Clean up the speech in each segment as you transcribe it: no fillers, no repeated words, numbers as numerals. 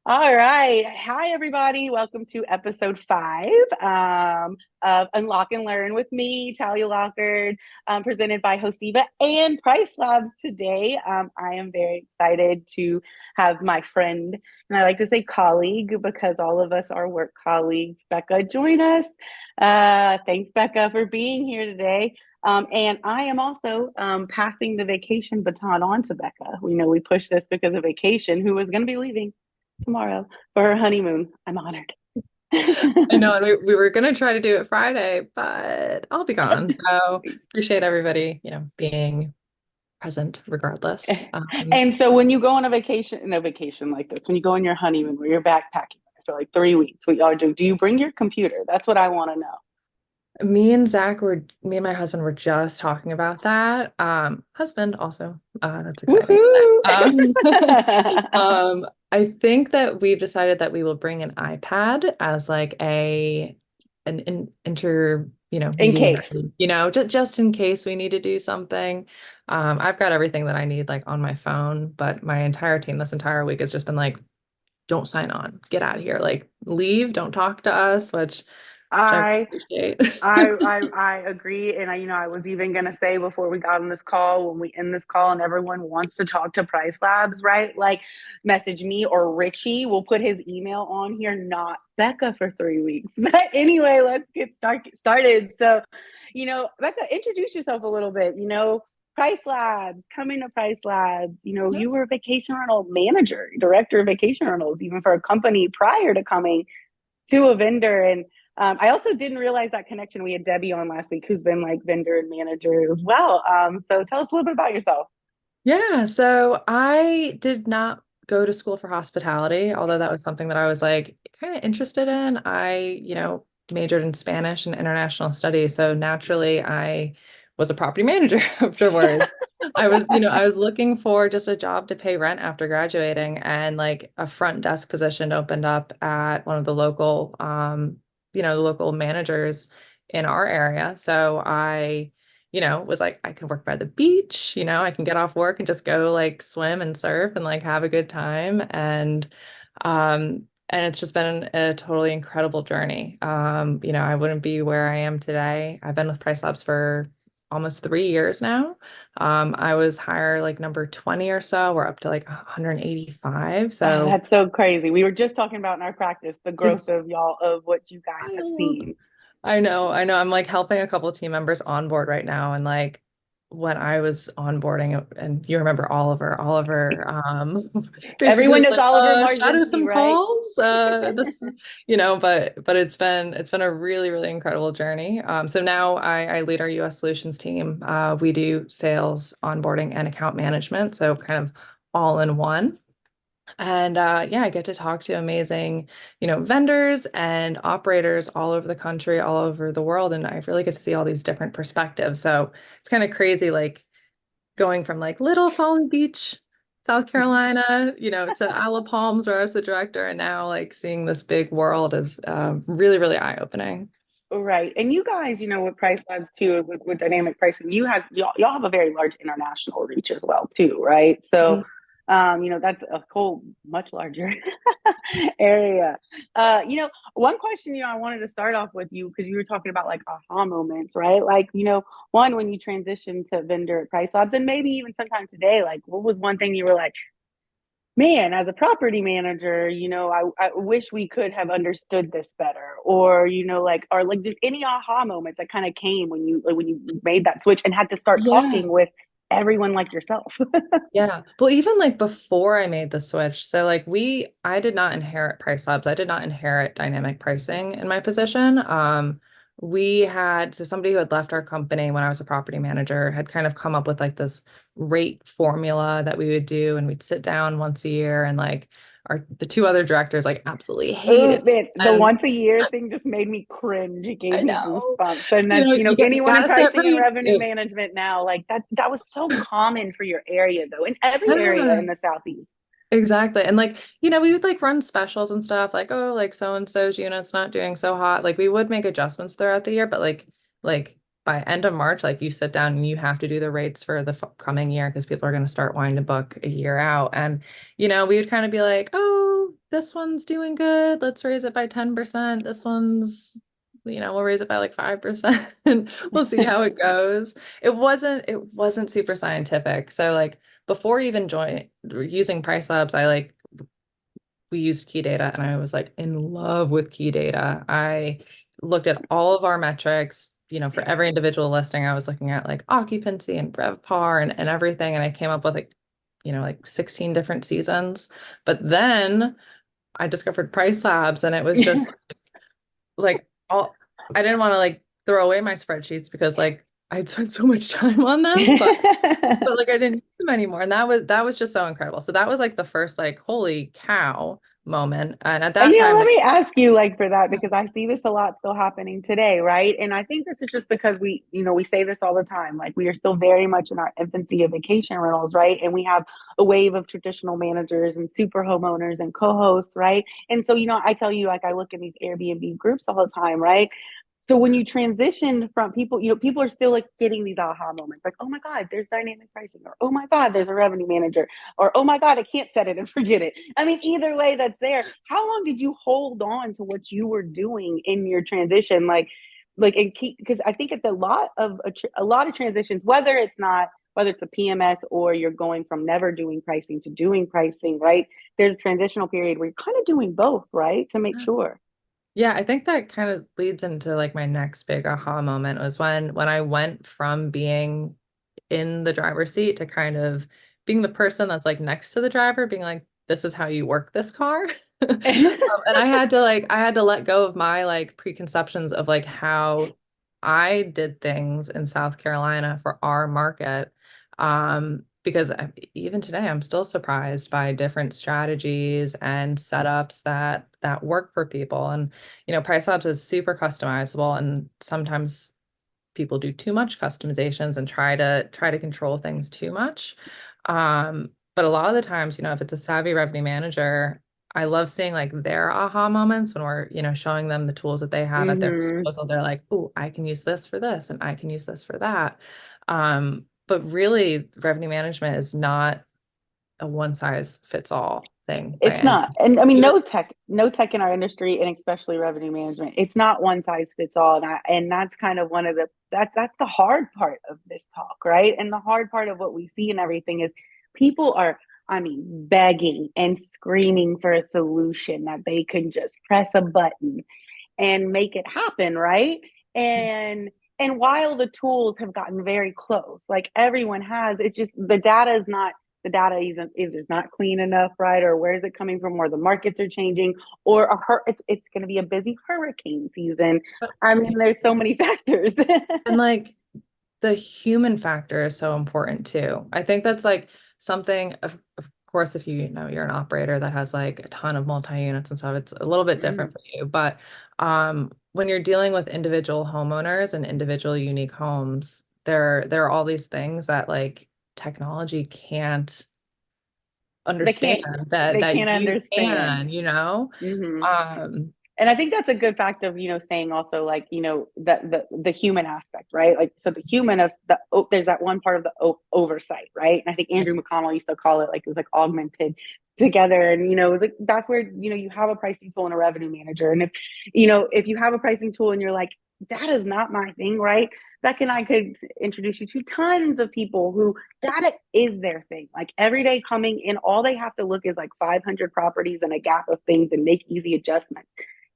All right. Hi, everybody. Welcome to episode 5 of Unlock and Learn with me, Talia Lockard, presented by Hosiva and PriceLabs today. I am very excited to have my friend, and I like to say colleague because all of us are work colleagues, Becca, join us. Thanks, Becca, for being here today. And I am also passing the vacation baton on to Becca. We know we pushed this because of vacation, who was going to be leaving tomorrow for her honeymoon. I'm honored. I know, and we were gonna try to do it Friday, but I'll be gone. So appreciate everybody, being present regardless. And so when you go on a vacation, in a vacation like this, when you go on your honeymoon where you're backpacking for like 3 weeks, what y'all do you bring your computer? That's what I want to know. Me and my husband were just talking about that. Husband also, that's exciting. Woohoo! I think that we've decided that we will bring an iPad as like an inter, In mediary, case. just in case we need to do something. I've got everything that I need like on my phone, but my entire team this entire week has just been like, don't sign on, get out of here, like leave, don't talk to us, which I I appreciate. I agree, and I was even gonna say before we got on this call, when we end this call, and everyone wants to talk to PriceLabs, right? Like, message me or Richie. We'll put his email on here, not Becca for 3 weeks. But anyway, let's get started. So, Becca, introduce yourself a little bit. PriceLabs, coming to PriceLabs. You were a vacation rental manager, director of vacation rentals, even for a company prior to coming to a vendor. And I also didn't realize that connection. We had Debbie on last week, who's been like vendor and manager as well. So tell us a little bit about yourself. Yeah, so I did not go to school for hospitality, although that was something that I was like kind of interested in. Majored in Spanish and international studies, so naturally I was a property manager afterwards. I was looking for just a job to pay rent after graduating, and like a front desk position opened up at one of the local managers in our area. So I was like, I can work by the beach, I can get off work and just go like swim and surf and like have a good time. And it's just been a totally incredible journey. I wouldn't be where I am today. I've been with PriceLabs for almost 3 years now. I was hire like number 20 or so. We're up to like 185. Oh, So that's so crazy. We were just talking about in our practice the growth it's of y'all, of what you guys have wild. seen. I know, I know. I'm like helping a couple of team members onboard right now. And like when I was onboarding, and you remember Oliver, basically Everyone was knows like, Oliver shadow Marzinski, some right? calls. But it's been a really, really incredible journey. So now I lead our US solutions team. We do sales, onboarding, and account management. So kind of all in one. And yeah, I get to talk to amazing, vendors and operators all over the country, all over the world. And I really get to see all these different perspectives. So it's kind of crazy, like going from like little Folly Beach, South Carolina, to Isle Palms, where I was the director, and now like seeing this big world is really, really eye-opening. Right. And you guys, with Price Labs too, with dynamic pricing, y'all have a very large international reach as well too, right? So, that's a whole much larger area. One question, I wanted to start off with you because you were talking about like aha moments, right? Like, one, when you transitioned to vendor at Price Labs, and maybe even sometime today, like what was one thing you were like, man, as a property manager, I wish we could have understood this better, or like just any aha moments that kind of came when you made that switch and had to start Yeah. talking with everyone like yourself. Yeah. Well, even like before I made the switch, so like I did not inherit PriceLabs. I did not inherit dynamic pricing in my position. So somebody who had left our company when I was a property manager had kind of come up with like this rate formula that we would do, and we'd sit down once a year, and like the two other directors like absolutely Oh hated. man, the And once a year thing just made me cringe. It gave I me know, goosebumps. And that's, you anyone in gotta set pricing and rates. revenue management now, like that was so common for your area though, in every area Yeah. in the Southeast. Exactly. And like, we would like run specials and stuff like, oh, like so and so's unit's not doing so hot. Like we would make adjustments throughout the year, but like by end of March, like you sit down and you have to do the rates for the coming year because people are going to start wanting to book a year out. And we would kind of be like, oh, this one's doing good. Let's raise it by 10%. This one's, we'll raise it by like 5%. And we'll see how it goes. It wasn't super scientific. So like before even joining using PriceLabs, we used key data and I was like in love with key data. I looked at all of our metrics, for every individual listing, I was looking at like occupancy and RevPAR and everything. And I came up with like 16 different seasons. But then I discovered Price Labs and it was just like all I didn't want to like throw away my spreadsheets because like I'd spent so much time on them, but like I didn't use them anymore. And that was just so incredible. So that was like the first like holy cow moment. And at that time, Let like me ask you like for that because I see this a lot still happening today, right? And I think this is just because we say this all the time. Like we are still very much in our infancy of vacation rentals, right? And we have a wave of traditional managers and super homeowners and co-hosts, right? And so, I tell you, like I look in these Airbnb groups all the time, right? So when you transition from people, people are still like getting these aha moments, like, oh my God, there's dynamic pricing, or oh my God, there's a revenue manager, or oh my God, I can't set it and forget it. I mean, either way that's there. How long did you hold on to what you were doing in your transition? And keep, because I think it's a lot of transitions, whether it's a PMS or you're going from never doing pricing to doing pricing, right? There's a transitional period where you're kind of doing both, right? To make sure. yeah, I think that kind of leads into like my next big aha moment was when I went from being in the driver's seat to kind of being the person that's like next to the driver, being like, this is how you work this car. And I had to let go of my like preconceptions of like how I did things in South Carolina for our market. Because even today I'm still surprised by different strategies and setups that work for people. And Price Labs is super customizable and sometimes people do too much customizations and try to control things too much. But a lot of the times, if it's a savvy revenue manager, I love seeing like their aha moments when we're, showing them the tools that they have at their Mm-hmm. disposal. They're like, oh, I can use this for this and I can use this for that. But really, revenue management is not a one size fits all thing by It's any not. And I mean, even no tech in our industry and especially revenue management. It's not one size fits all. And that's kind of one of that's the hard part of this talk, right? And the hard part of what we see and everything is people are, I mean, begging and screaming for a solution that they can just press a button and make it happen, right? And while the tools have gotten very close, like everyone has, it's just the data is not clean enough, right? Or where is it coming from? Or the markets are changing, or it's going to be a busy hurricane season. but I mean, there's so many factors. and like the human factor is so important too. I think that's like something of course, if you're an operator that has like a ton of multi-units and stuff, it's a little bit different Mm. for you. But when you're dealing with individual homeowners and individual unique homes, there are all these things that like technology can't they understand can't that they that can't you understand. can. Hmm. Um, And I think that's a good fact of saying also like the human aspect, right? Like so the human of there's that one part of the oversight, right? And I think Andrew McConnell used to call it like it was like augmented together, and like that's where you have a pricing tool and a revenue manager, and if you have a pricing tool and you're like data is not my thing, right? Becca and I could introduce you to tons of people who data is their thing. Like every day coming in, all they have to look is like 500 properties and a gap of things and make easy adjustments.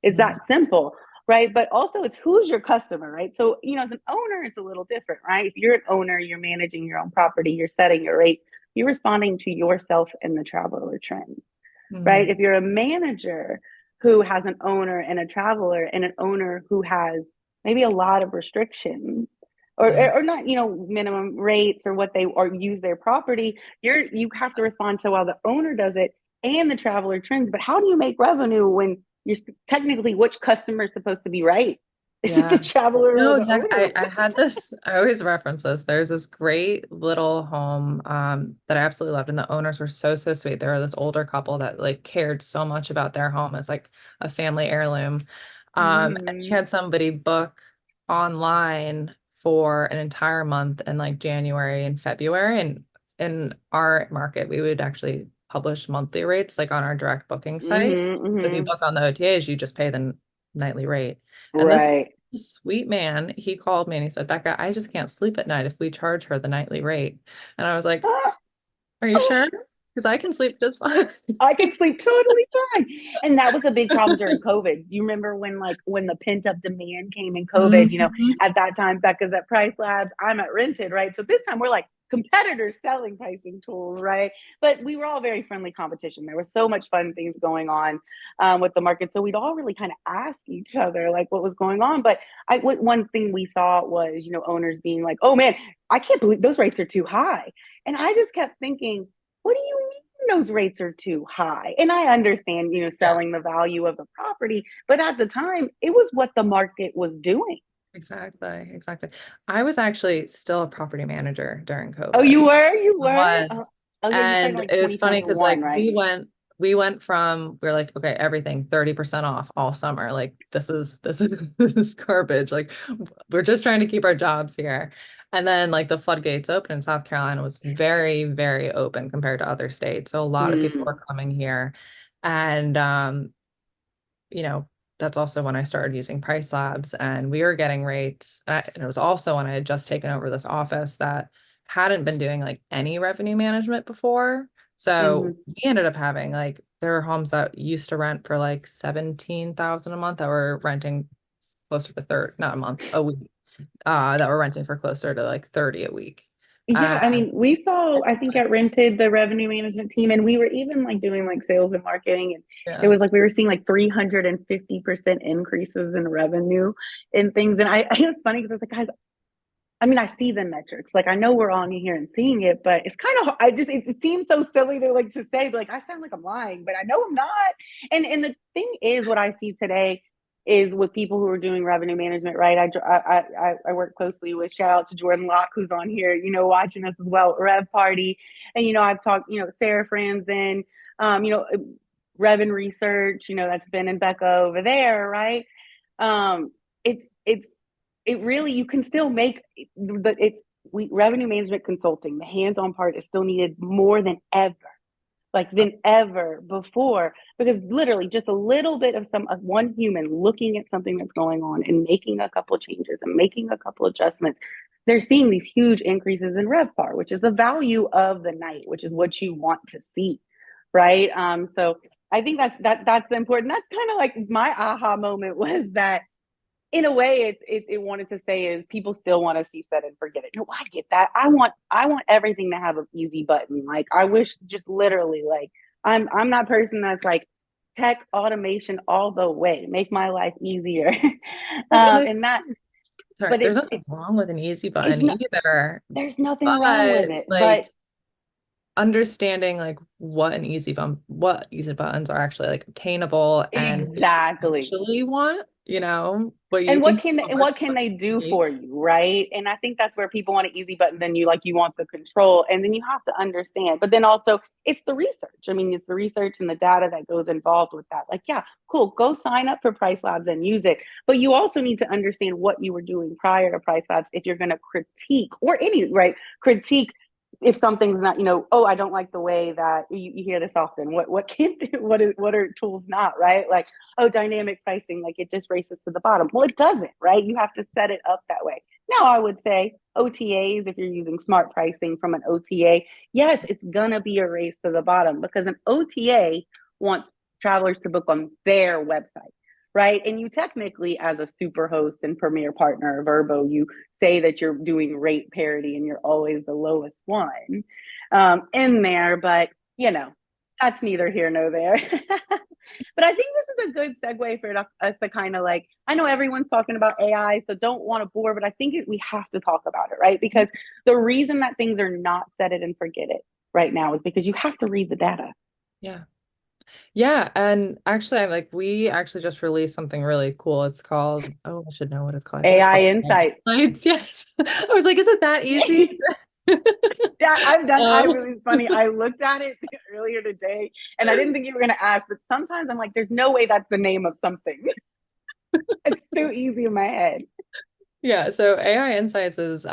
It's yeah, that simple, right? But also, it's who's your customer, right? So, as an owner, it's a little different, right? If you're an owner, you're managing your own property, you're setting your rates, you're responding to yourself and the traveler trends, right? mhm, If you're a manager who has an owner and a traveler and an owner who has maybe a lot of restrictions yeah. or not, minimum rates or what they or use their property, you have to respond to while the owner does it and the traveler trends. But how do you make revenue when you're technically which customer is supposed to be right? Is it the Yeah. traveler or No, the exactly. owner? I had this, I always reference this. There's this great little home that I absolutely loved. And the owners were so, so sweet. They were this older couple that like cared so much about their home. It's like a family heirloom. And you Mm-hmm. had somebody book online for an entire month in like January and February. And in our market, we would actually publish monthly rates like on our direct booking site. If you Mm-hmm. book on the OTAs, you just pay the nightly rate. And this Right. sweet man, he called me and he said, Becca, I just can't sleep at night if we charge her the nightly rate. And I was like, are you sure? Because I can sleep just fine. I could sleep totally fine. And that was a big problem during COVID. You remember when the pent up demand came in COVID, Mhm. at that time, Becca's at PriceLabs, I'm at Rented, right? So this time we're like competitors selling pricing tools, right? But we were all very friendly competition. There was so much fun things going on with the market. So we'd all really kind of ask each other like what was going on. But one thing we saw was, owners being like, oh man, I can't believe those rates are too high. And I just kept thinking, what do you mean those rates are too high? And I understand, Yeah, selling the value of the property, but at the time, it was what the market was doing. exactly. Exactly. I was actually still a property manager during Oh, COVID. you were? You I were? was. Oh yeah, you started in And like it was funny because 2021, like right? we went from we are like, okay, everything 30% off all summer. Like this is this is garbage. Like we're just trying to keep our jobs here. And then like the floodgates open in South Carolina was very, very open compared to other states. So a lot of people Mm, were coming here. And you know, that's also when I started using PriceLabs and we were getting rates. And it was also when I had just taken over this office that hadn't been doing like any revenue management before. So mhm. we ended up having like there were homes that used to rent for like 17,000 a month that were renting closer to not a month, a week, that were renting for closer to like 30 a week. Yeah, I And mean, we saw, I think at Rented, the revenue management team, and we were even like doing like sales and marketing. And it yeah, was like we were seeing like 350% increases in revenue and things. And it's funny because I was like, guys, I mean, I see the metrics. Like, I know we're on here and seeing it, but it's kind of, it seems so silly to say, but like, I sound like I'm lying, but I know I'm not. And the thing is, what I see today is with people who are doing revenue management, right? I work closely with, shout out to Jordan Locke, who's on here, watching us as well, Rev Party. And, I've talked, Sarah Franzen, um, you know, Revan Research, that's Ben and Becca over there, right? Um, it's it really, you can still make the it's we revenue management consulting, the hands-on part is still needed more than ever, like than ever before, because literally just a little bit of one human looking at something that's going on and making a couple of changes and making a couple of adjustments, they're seeing these huge increases in RevPAR, which is the value of the night, which is what you want to see, right? So I think that's important. That's kind of like my aha moment was that in a way it wanted to say is people still want to see set and forget it. No, I get that. I want everything to have an easy button. Like I wish just literally like I'm that person that's like tech automation all the way, make my life easier. and And that, sorry, but there's nothing wrong with an easy it's button not, either. there's nothing wrong with But it. But like understanding like what easy buttons are actually like obtainable and what you exactly. actually want, what you And what think can people what versus can what they you do need. for you, right? And I think that's where people want an easy button, then you want the control, and then you have to understand, but then also it's the research. I mean, it's the research and the data that goes involved with that. Like, yeah, cool, go sign up for Price Labs and use it, but you also need to understand what you were doing prior to Price Labs if you're going to critique, or any, right, critique if something's not, oh, I don't like the way that you hear this often. What can what are tools not, right? Like, oh, dynamic pricing, like it just races to the bottom. Well, it doesn't, right? You have to set it up that way. Now, I would say OTAs, if you're using smart pricing from an OTA, yes, it's gonna be a race to the bottom because an OTA wants travelers to book on their website, right? And you technically, as a super host and premier partner of Verbo, you say that you're doing rate parity and you're always the lowest one in there, but that's neither here nor there. But I think this is a good segue for us to kind of like, I know everyone's talking about AI, so don't want to bore, but I think we have to talk about it, right? Because the reason that things are not set it and forget it right now is because you have to read the data. Yeah. Yeah, and actually we actually just released something really cool. It's called, oh, I should know what it's called. I think it's AI called insights. Lights. Yes. I was like, is it that easy? Yeah, I've done. I Um, really, it's funny. I looked at it earlier today, and I didn't think you were going to ask. But sometimes I'm like, "There's no way that's the name of something." It's too easy in my head. Yeah, so AI Insights is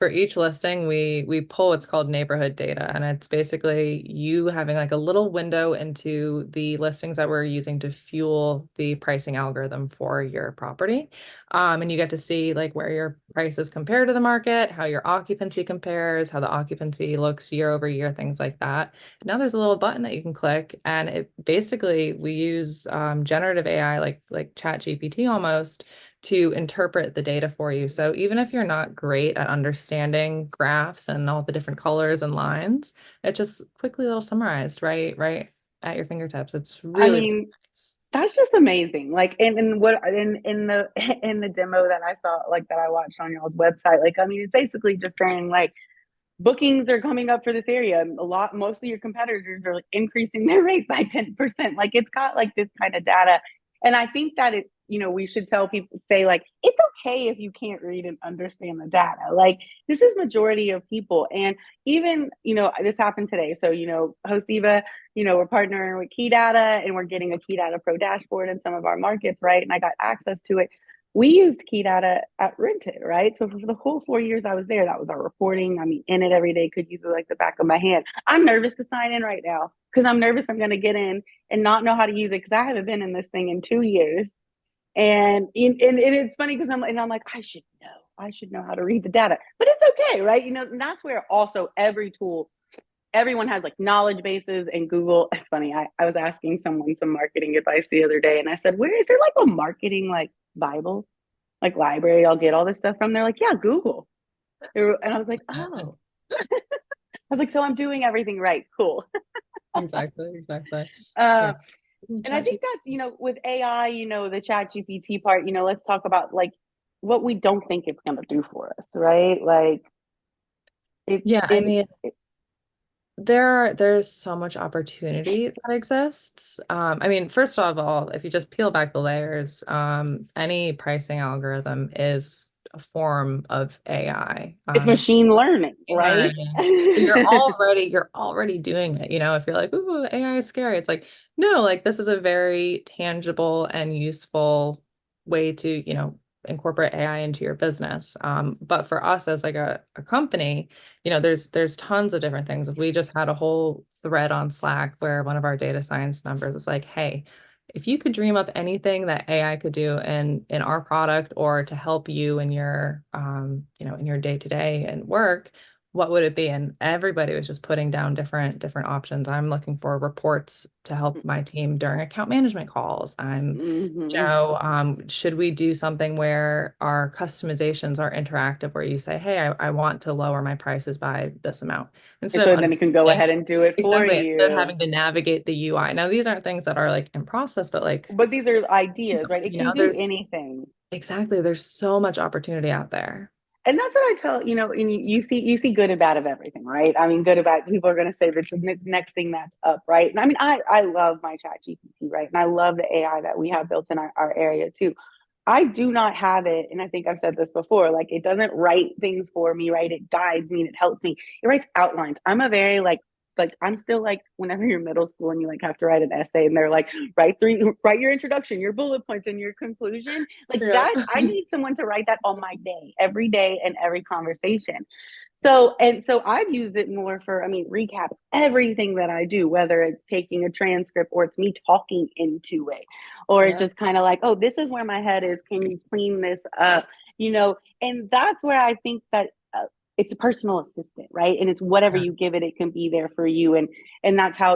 for each listing, we pull what's called neighborhood data, and it's basically you having like a little window into the listings that we're using to fuel the pricing algorithm for your property. And you get to see like where your prices compare to the market, how your occupancy compares, how the occupancy looks year over year, things like that. Now there's a little button that you can click, and it basically we use generative AI like Chat GPT almost to interpret the data for you. So even if you're not great at understanding graphs and all the different colors and lines, it just quickly little summarized right at your fingertips. It's I really mean, nice. that's just amazing. Like in what in the in the demo that I saw, like that I watched on y'all's website, like I mean, it's basically just saying like bookings are coming up for this area. Most of your competitors are like increasing their rate by 10%. Like it's got like this kind of data. And I think that we should tell people, say like, it's okay if you can't read and understand the data. Like this is majority of people. And even, this happened today. So, Hostiva, we're partnering with Key Data and we're getting a Key Data Pro dashboard in some of our markets, right? And I got access to it. We used Key Data at Rented, right? So for the whole 4 years I was there, that was our reporting. I mean, in it every day, could use it like the back of my hand. I'm nervous to sign in right now because I'm nervous I'm going to get in and not know how to use it because I haven't been in this thing in 2 years. And it's funny because I'm like, I should know how to read the data, but it's okay, right? And that's where also every tool, everyone has like knowledge bases and Google. It's funny. I was asking someone some marketing advice the other day and I said, where is there like a marketing like Bible, like library? I'll get all this stuff from. They're like, yeah, Google. And I was like, oh, I was like, so I'm doing everything right. Cool. Exactly. Uh, Yeah. and I Chat think that's, with AI, the chat GPT part, let's talk about like what we don't think it's going to do for us, right? Like it's Yeah, I in, mean, there's so much opportunity that exists. I mean, first of all, if you just peel back the layers, any pricing algorithm is a form of AI. it's machine learning, right? Learning. So you're already doing it. If you're like, ooh, AI is scary, it's like, no, like this is a very tangible and useful way to, incorporate AI into your business. But for us as like a company, there's tons of different things. If we just had a whole thread on Slack where one of our data science members is like, hey, if you could dream up anything that AI could do in our product or to help you in your in your day-to-day and work, what would it be? And everybody was just putting down different options. I'm looking for reports to help my team during account management calls. Mm-hmm. Should we do something where our customizations are interactive, where you say, hey, I want to lower my prices by this amount And instead so of then it can go understanding ahead and do it for exactly instead of you. having to navigate the UI. Now, these aren't things that are like in process, but like, But these are ideas, right? It can do there's anything. exactly there's so much opportunity out there. And that's what I tell, and you see good and bad of everything, right? I mean, good and bad. People are going to say that's the next thing that's up, right? And I mean, I love my chat GPT, right? And I love the AI that we have built in our area too. I do not have it, and I think I've said this before, like it doesn't write things for me, right? It guides me and it helps me. It writes outlines. I'm a very like I'm still like whenever you're middle school and you like have to write an essay and they're like write your introduction, your bullet points, and your conclusion. Like Yeah. that, I need someone to write that on my every day and every conversation. So I've used it more for, I mean, recap everything that I do, whether it's taking a transcript or it's me talking into it, or it's Yeah. just kind of like, oh, this is where my head is. Can you clean this up? And that's where I think that it's a personal assistant, right? And it's whatever Yeah. you give it, it can be there for you. And that's how,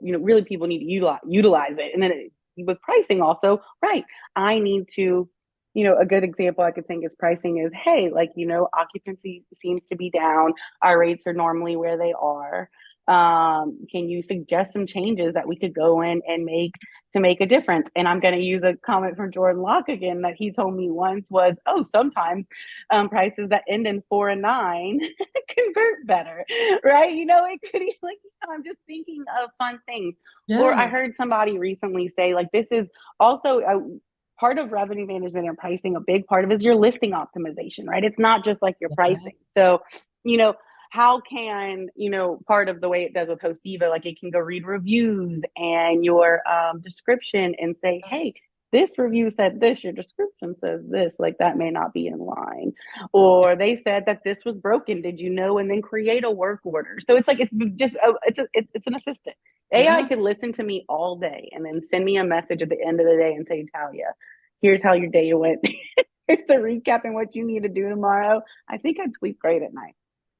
really people need to utilize it. And then with pricing also, right? I need to, a good example I could think is pricing is, hey, like, occupancy seems to be down. Our rates are normally where they are. Can you suggest some changes that we could go in and make to make a difference? And I'm going to use a comment from Jordan Locke again that he told me once was, oh, sometimes prices that end in 4 and 9 convert better, right? It could be like, I'm just thinking of fun things. Or I Yeah. heard somebody recently say, like, this is also a part of revenue management and pricing. A big part of it is your listing optimization, right? It's not just like your Yeah. pricing. So, you know, how can, part of the way it does with Hostiva, like it can go read reviews and your description and say, hey, this review said this, your description says this, like that may not be in line. Or they said that this was broken. Did you know? And then create a work order. So it's like it's just it's an assistant. AI Yeah. could listen to me all day and then send me a message at the end of the day and say, Talia, here's how your day went. Here's a recap and what you need to do tomorrow. I think I'd sleep great at night.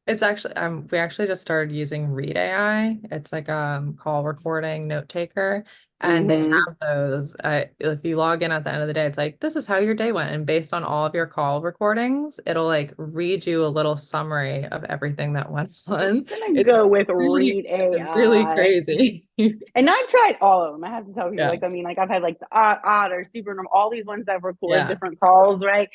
It's actually we actually just started using Read AI. It's like call recording note taker, and they Mm-hmm. have those. If you log in at the end of the day, it's like this is how your day went, and based on all of your call recordings, it'll like read you a little summary of everything that went on. I'm gonna It's go with really Read it's really AI. crazy. And I've tried all of them. I have to tell you, Yeah, like, I mean, like I've had like the Otter, Super, all these ones that record yeah, different calls, right?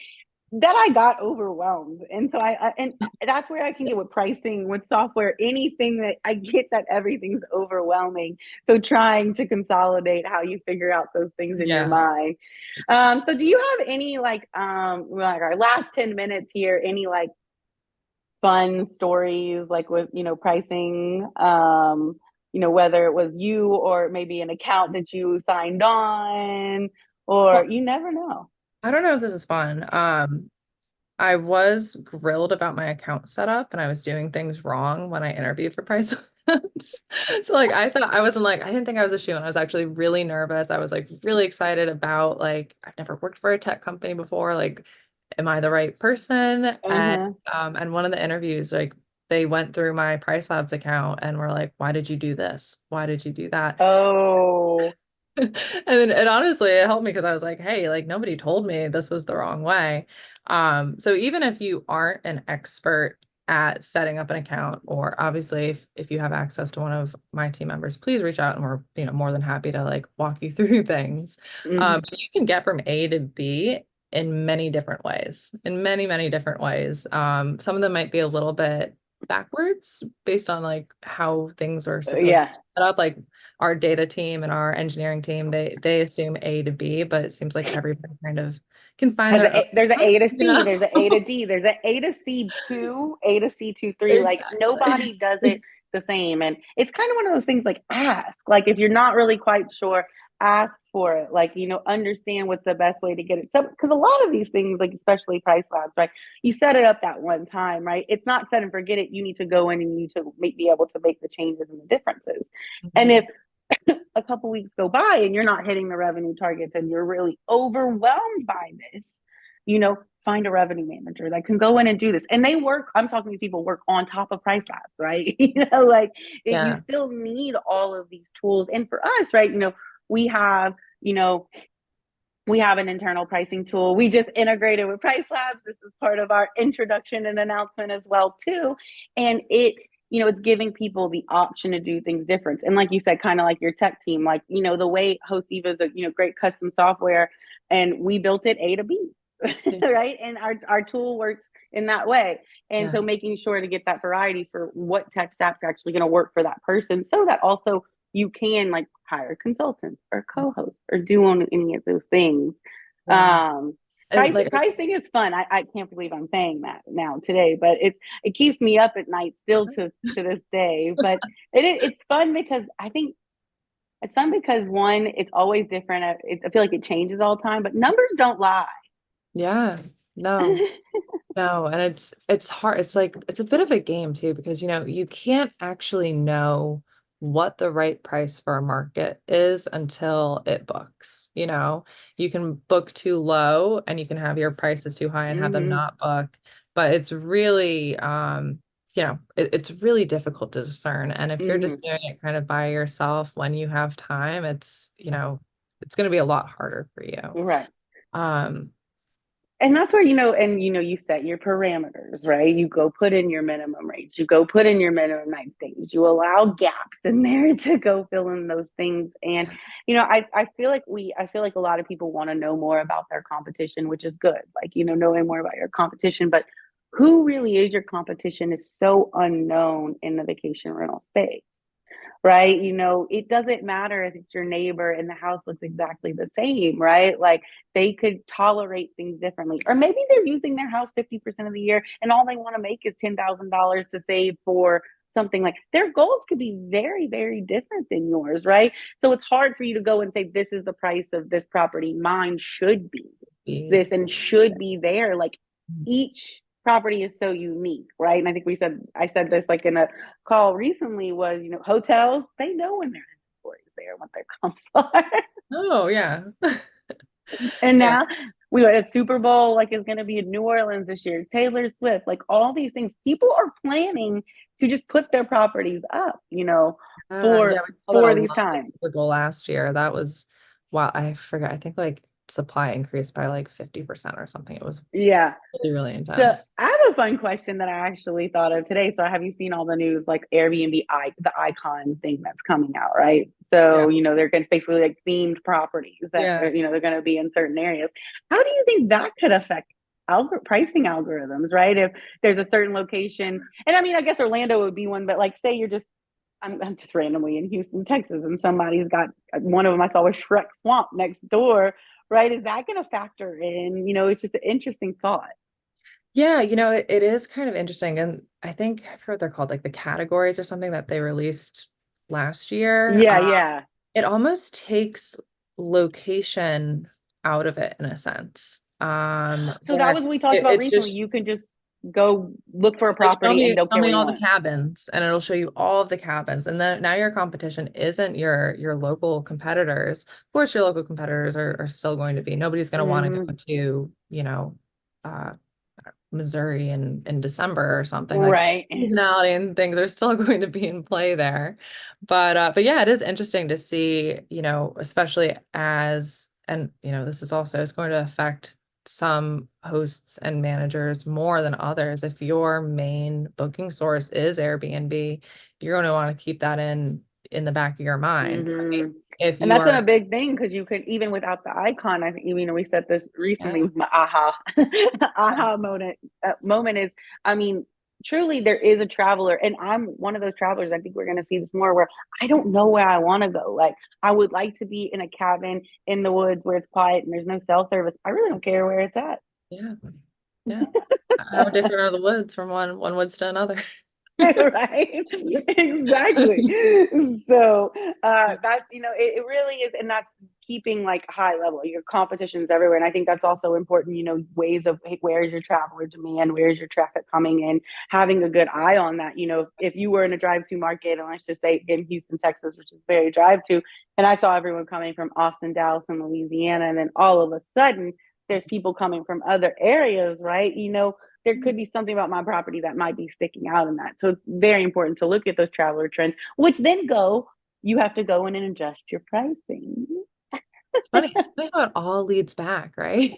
That I got overwhelmed. And so and that's where I can get with pricing, with software, anything that I get that everything's overwhelming. So trying to consolidate how you figure out those things in your yeah. mind. So do you have any like our last 10 minutes here, any like fun stories like with pricing, whether it was you or maybe an account that you signed on, or Well, you never know. I don't know if this is fun. I was grilled about my account setup and I was doing things wrong when I interviewed for PriceLabs. So like I thought I didn't think I was a shoe and I was actually really nervous. I was like really excited about like I've never worked for a tech company before. Like, am I the right person? Uh-huh. And one of the interviews, like they went through my PriceLabs account and were like, why did you do this? Why did you do that? Oh. And honestly, it helped me because I was like, hey, like nobody told me this was the wrong way. So even if you aren't an expert at setting up an account, or obviously if you have access to one of my team members, please reach out and we're, more than happy to like walk you through things. Mhm. But you can get from A to B in many different ways, in many, many different ways. Some of them might be a little bit backwards based on like how things are supposed to Yeah. be set up. Like our data team and our engineering team, they assume A to B, but it seems like everybody kind of can find their own There's an path, A to you C, know? there's an A to D, there's an A to C two, A to C two, three. Like Exactly. nobody does it the same. And it's kind of one of those things like ask. Like if you're not really quite sure, ask for it. Like, understand what's the best way to get it. So because a lot of these things, like especially PriceLabs, right? You set it up that one time, right? It's not set and forget it. You need to go in and you need to be able to make the changes and the differences. And if Mhm. a couple weeks go by and you're not hitting the revenue targets and you're really overwhelmed by this, find a revenue manager that can go in and do this. And they work, I'm talking to people work on top of PriceLabs, right? Like you Yeah. still need all of these tools. And for us, right, we have, you know, we have an internal pricing tool. We just integrated with PriceLabs. This is part of our introduction and announcement as well, too. And it's giving people the option to do things different. And like you said, kind of like your tech team, like, the way Hostiva is a, great custom software, and we built it A to B, Yeah. right? And our tool works in that way. And Yeah. so making sure to get that variety for what tech stack's actually going to work for that person, so that also you can like hire consultants or co-hosts or do on any of those things. Yeah. And like, Pricing is fun. I can't believe I'm saying that now today, but it keeps me up at night still to this day. But it's fun because I think it's fun because one, it's always different. I feel like it changes all the time, but numbers don't lie. yeah, no. No, and it's hard. It's like it's a bit of a game too because you can't actually know what the right price for a market is until it books. You can book too low and you can have your prices too high and have them Mm-hmm. not book, but it's really it's really difficult to discern. And if you're Mm-hmm. just doing it kind of by yourself when you have time, it's going to be a lot harder for you. Right. Um And that's where, you set your parameters, right? You go put in your minimum rates, you go put in your minimum night stays, you allow gaps in there to go fill in those things. And, I feel like a lot of people want to know more about their competition, which is good. Like, knowing more about your competition, but who really is your competition is so unknown in the vacation rental space, right? It doesn't matter if it's your neighbor and the house looks exactly the same, right? Like they could tolerate things differently. Or maybe they're using their house 50% of the year and all they want to make is $10,000 to save for something like their goals could be very, very different than yours, right? So it's hard for you to go and say, this is the price of this property. Mine should be Be- this and should be there. Like each property is so unique, right? And I think I said this like in a call recently was, hotels, they know when their inventory is there, what their comps are. Oh, yeah. And Yeah. now we got a Super Bowl, like is going to be in New Orleans this year, Taylor Swift, like all these things. People are planning to just put their properties up, Yeah, we saw that a for these lot with times. Super Bowl last year. That was, wow, I forgot. I think like supply increased by like 50% or something. It was Yeah. really, really So intense. I have a fun question that I actually thought of today. So have you seen all the news like Airbnb the icon thing that's coming out, right? Yeah. So, they're going to basically like themed properties that Yeah. they're going to be in certain areas. How do you think that could affect pricing algorithms, right? If there's a certain location, and I mean, I guess Orlando would be one, but like say you're just I'm just randomly in Houston, Texas, and somebody's got one of them I saw was Shrek Swamp next door, right? Is that going to factor in? It's just an interesting thought. Yeah, it is kind of interesting. And I think I forgot what they're called, like the categories or something that they released last year. Yeah, yeah. It almost takes location out of it in a sense. So that Where was what we talked about it's recently. just You can just go look for a like property and don't show care me where you all the want. cabins and it'll show you all of the cabins. And then now your competition isn't your local competitors. Of course, your local competitors are still going to be. Nobody's going to want to go Mm, to, uh Missouri in December or something. Like right. seasonality and things are still going to be in play there. But yeah, it is interesting to see, especially as and this is also it's going to affect some hosts and managers more than others. If your main booking source is Airbnb, you're going to want to keep that in the back of your mind, right? Hmm. If And you that's not a are, big thing because you could even without the icon. I think we said this recently yeah, with my aha yeah, aha moment is. I mean, truly, there is a traveler, and I'm one of those travelers. I think we're going to see this more where I don't know where I want to go. Like I would like to be in a cabin in the woods where it's quiet and there's no cell service. I really don't care where it's at. yeah, yeah. How different are the woods from one woods to another? Right, exactly. So that's it really is, and that's keeping like high level your competitions everywhere. And I think that's also important, ways of hey, where's your traveler demand, where's your traffic coming in, having a good eye on that. If you were in a drive to market, and let's just say in Houston, Texas, which is very drive to, and I saw everyone coming from Austin, Dallas, and Louisiana, and then all of a sudden there's people coming from other areas, right? There could be something about my property that might be sticking out in that. So it's very important to look at those traveler trends, which then you have to go in and adjust your pricing. It's funny. It's funny how it all leads back, right?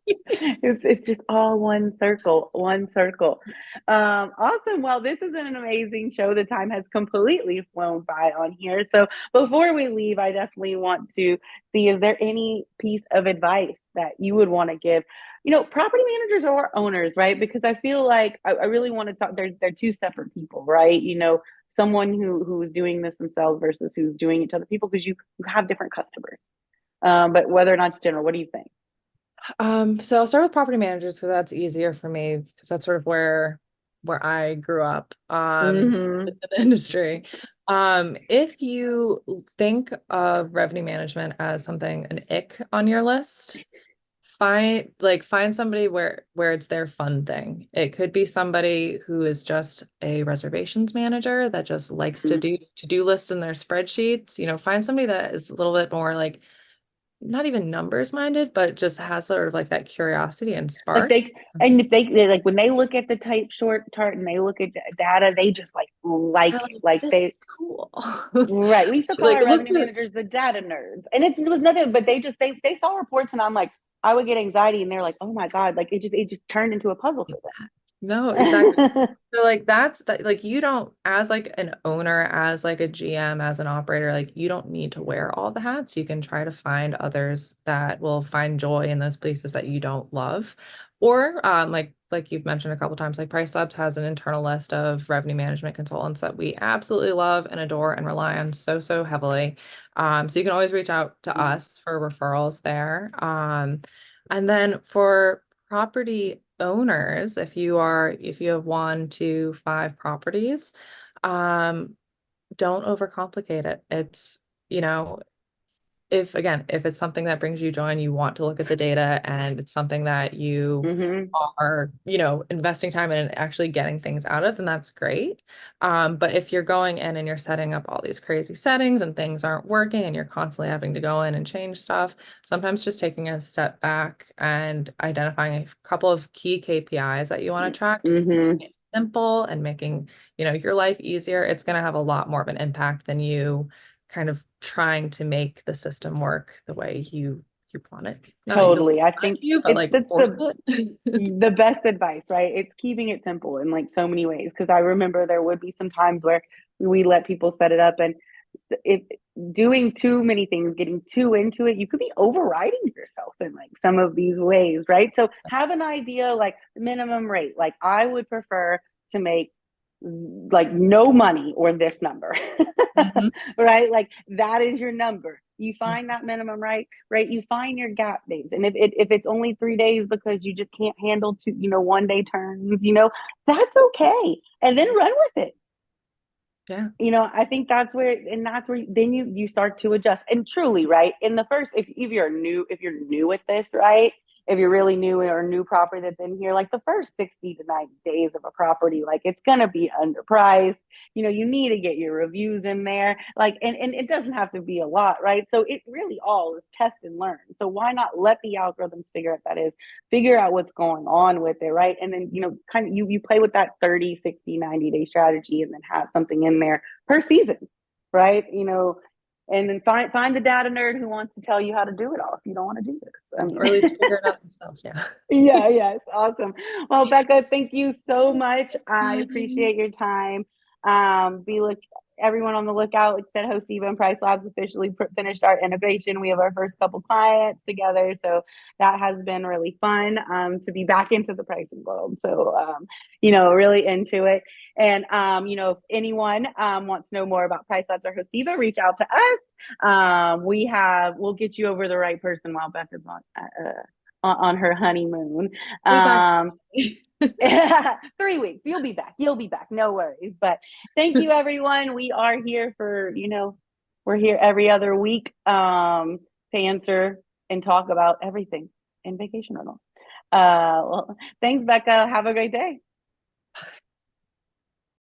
It's just all one circle, one circle. Awesome. Well, this is an amazing show. The time has completely flown by on here. So before we leave, I definitely want to see, is there any piece of advice that you would want to give? Property managers or owners, right? Because I feel like I really want to talk. They're two separate people, right? Someone who's doing this themselves versus who's doing it to other people, because you have different customers. But whether or not it's general, what do you think? So I'll start with property managers because that's easier for me because that's sort of where I grew up Hmm. in the industry. If you think of revenue management as something an ick on your list, find somebody where it's their fun thing. It could be somebody who is just a reservations manager that just likes to do to-do lists in their spreadsheets. Find somebody that is a little bit more like not even numbers minded, but just has sort of like that curiosity and Like spark. if they like when they look at the type short chart and they look at data, they just like They're it. like, Like this they is cool. right. We used to call Like our look revenue for managers the data nerds, and it was nothing. But they saw reports, and I'm like, I would get anxiety, and they're like, oh my god, like it just turned into a puzzle for no, exactly. them. So like that's that like you don't as like an owner, as like a GM, as an operator, like you don't need to wear all the hats. You can try to find others that will find joy in those places that you don't love. Or like you've mentioned a couple times, like PriceLabs has an internal list of revenue management consultants that we absolutely love and adore and rely on so heavily. So you can always reach out to us for referrals there. And then for property owners, if you have 1 to 5 properties, Um, don't overcomplicate it. It's, you know, if again, if it's something that brings you joy and you want to look at the data and it's something that you Hmm. are, investing time in and actually getting things out of, then that's great. But if you're going in and you're setting up all these crazy settings and things aren't working and you're constantly having to go in and change stuff, sometimes just taking a step back and identifying a couple of key KPIs that you want to track, just Hmm. making it simple and making, your life easier, it's going to have a lot more of an impact than you kind of trying to make the system work the way you want it. Not that you don't Totally. I want it think to, but it's like that's force it. the best advice, right? It's keeping it simple in like so many ways. Because I remember there would be some times where we let people set it up, and if doing too many things, getting too into it, you could be overriding yourself in like some of these ways, right? So have an idea, like minimum rate. Like I would prefer to make like no money or this number. Mhm. Right, like that is your number. You find that minimum, right, you find your gap days, and if it's only 3 days because you just can't handle two, 1 day turns, that's okay, and then run with it. Yeah. I think that's where then you start to adjust. And truly, right, in the first, if you're new with this, right, if you're really new or new property that's in here, like the first 60 to 90 days of a property, like it's gonna be underpriced. You need to get your reviews in there, like, and it doesn't have to be a lot, right? So it really all is test and learn. So why not let the algorithms figure out that is, figure out what's going on with it, right? And then kind of you play with that 30, 60, 90-day strategy, and then have something in there per season, right? And then find the data nerd who wants to tell you how to do it all if you don't want to do this. I mean, Or at least figure it out themselves. Yeah. yeah, yes, awesome. Well, Becca, thank you so much. I Fun. appreciate your time. Be look Everyone on the lookout. Like I said, Hostiva and PriceLabs officially finished our innovation. We have our first couple clients together, so that has been really fun to be back into the pricing world. So, really into it. And if anyone wants to know more about PriceLabs or Hostiva, reach out to us. We'll get you over the right person while Becca's on her honeymoon. I'll be back. Um, 3 weeks. You'll be back. You'll be back. No worries. But thank you, everyone. We are here we're here every other week to answer and talk about everything in vacation rentals. Well, thanks, Becca. Have a great day.